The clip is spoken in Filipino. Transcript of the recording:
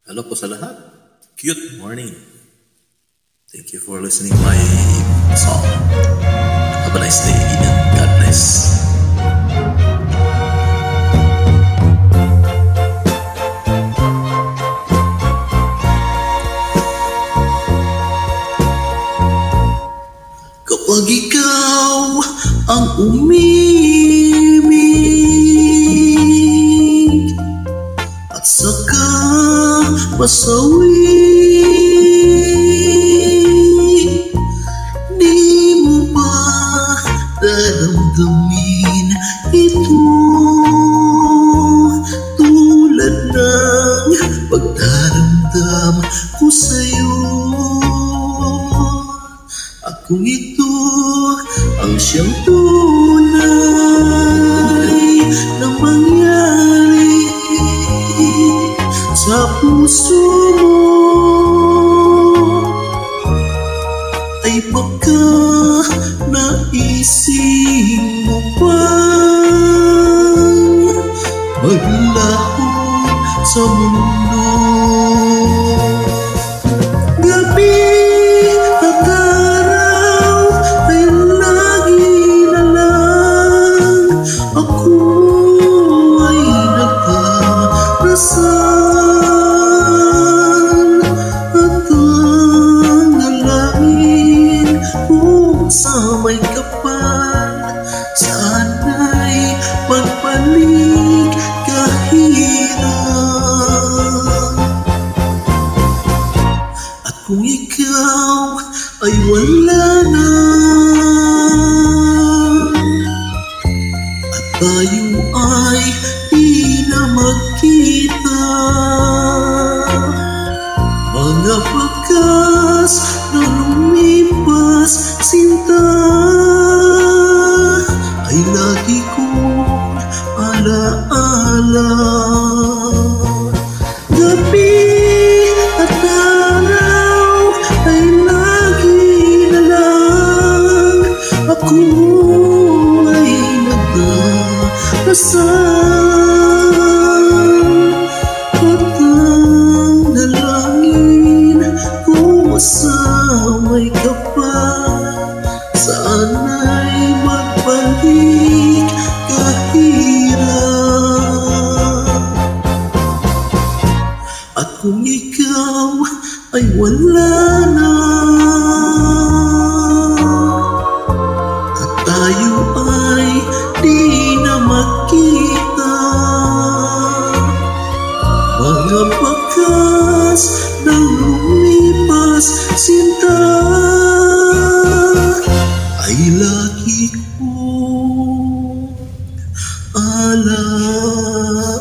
Hello po sa lahat. Cute morning. Thank you for listening my song. Have a nice day and God bless. Kapag ikaw ang umibig at saka masawi, di mo ba daramdamin ito tulad ng pagdaramdam ko sa'yo? Akong ito ang siyang tunay na mangyari sa puso mo, ay baka naisip mo bang maglaho sa mundo? Gabi at araw ay lagi na lang ako ay nagdarasal at ang dalangin kung sa may kapal, sana'y magbalik kahirap. At kung ikaw ay wala na at tayo ay di na magkita, mga bakas na lumipas sinta ay lagi kong alaala. Gabi at araw ay lagi na lang ako ay nagdarasal at ang dalangin ko sa may kapal, sana'y magbalik kahirap. At kung ikaw ay wala na at tayo ay di na magkita, mga bakas na lumipas sinta ay lagi kong alaala.